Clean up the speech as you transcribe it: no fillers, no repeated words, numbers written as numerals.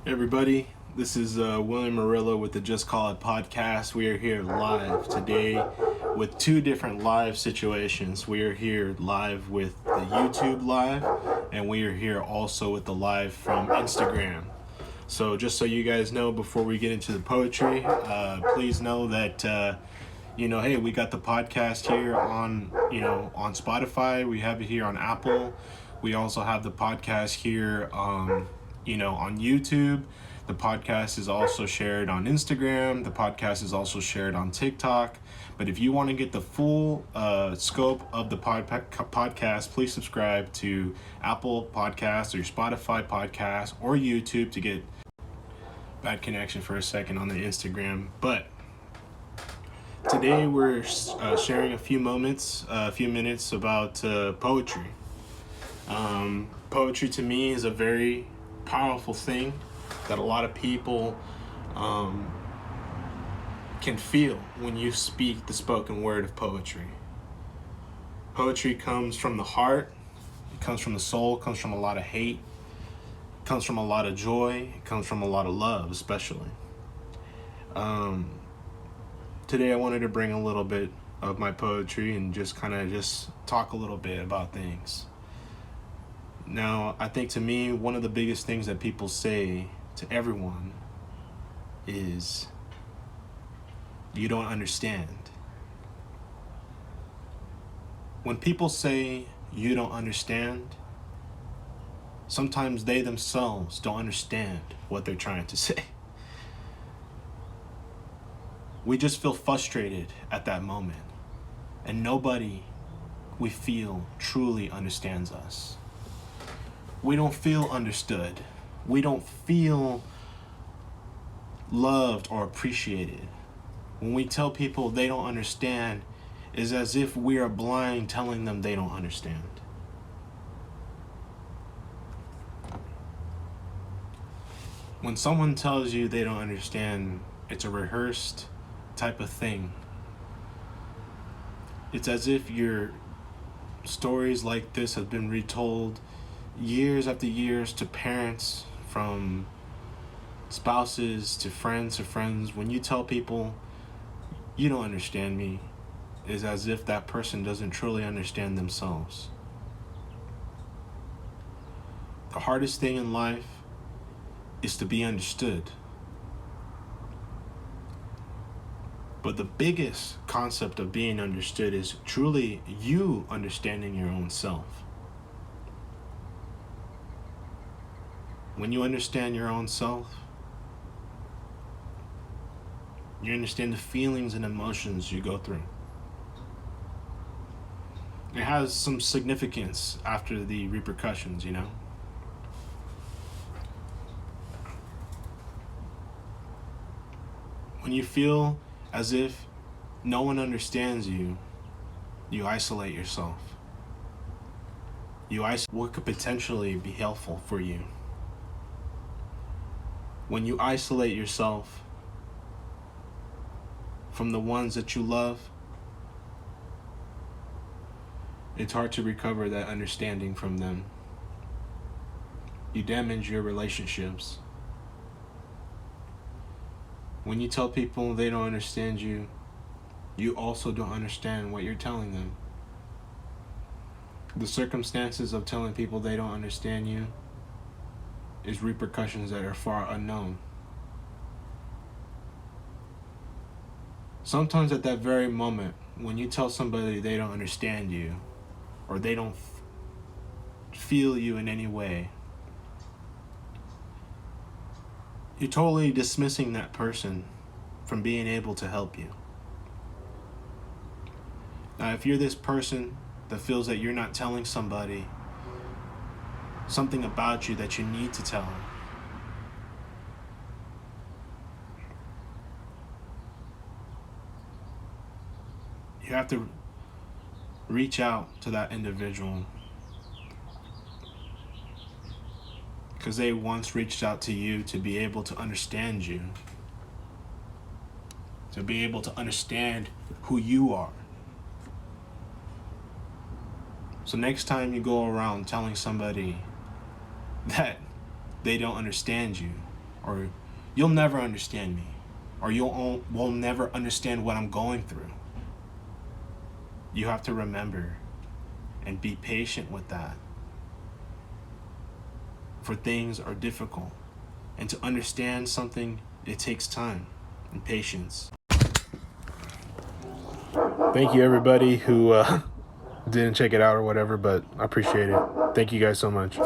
Hey everybody, this is William Murillo with the Just Call It podcast. We are here live today with two different live situations. We are here live with the YouTube live, and we are here also with the live from Instagram. So just so you guys know, before we get into the poetry, please know that hey, we got the podcast here on on Spotify. We have it here on Apple. We also have the podcast here on YouTube. The podcast is also shared on Instagram. The podcast is also shared on TikTok. But if you want to get the full scope of the podcast, please subscribe to Apple Podcasts or Spotify Podcasts or YouTube to get bad connection for a second on the Instagram. But today we're sharing a few minutes about poetry. Poetry to me is a very powerful thing that a lot of people can feel when you speak the spoken word of poetry. Poetry comes from the heart, it comes from the soul, it comes from a lot of hate, it comes from a lot of joy, it comes from a lot of love, especially. Today I wanted to bring a little bit of my poetry and just talk a little bit about things. Now, I think to me, one of the biggest things that people say to everyone is, you don't understand. When people say you don't understand, sometimes they themselves don't understand what they're trying to say. We just feel frustrated at that moment, and nobody we feel truly understands us. We don't feel understood. We don't feel loved or appreciated. When we tell people they don't understand, it's as if we are blind telling them they don't understand. When someone tells you they don't understand, it's a rehearsed type of thing. It's as if your stories like this have been retold years after years to parents, from spouses to friends. When you tell people you don't understand me, is as if that person doesn't truly understand themselves. The hardest thing in life is to be understood. But the biggest concept of being understood is truly you understanding your own self. When you understand your own self, you understand the feelings and emotions you go through. It has some significance after the repercussions, When you feel as if no one understands you, you isolate yourself. You isolate what could potentially be helpful for you. When you isolate yourself from the ones that you love, it's hard to recover that understanding from them. You damage your relationships. When you tell people they don't understand you, you also don't understand what you're telling them. The circumstances of telling people they don't understand you is repercussions that are far unknown. Sometimes at that very moment, when you tell somebody they don't understand you, or they don't feel you in any way, you're totally dismissing that person from being able to help you. Now, if you're this person that feels that you're not telling somebody something about you that you need to tell them, you have to reach out to that individual, because they once reached out to you to be able to understand you, to be able to understand who you are. So next time you go around telling somebody that they don't understand you, or you'll never understand me, or will never understand what I'm going through. You have to remember and be patient with that. For things are difficult, and to understand something, it takes time and patience. Thank you, everybody who didn't check it out or whatever, but I appreciate it. Thank you guys so much.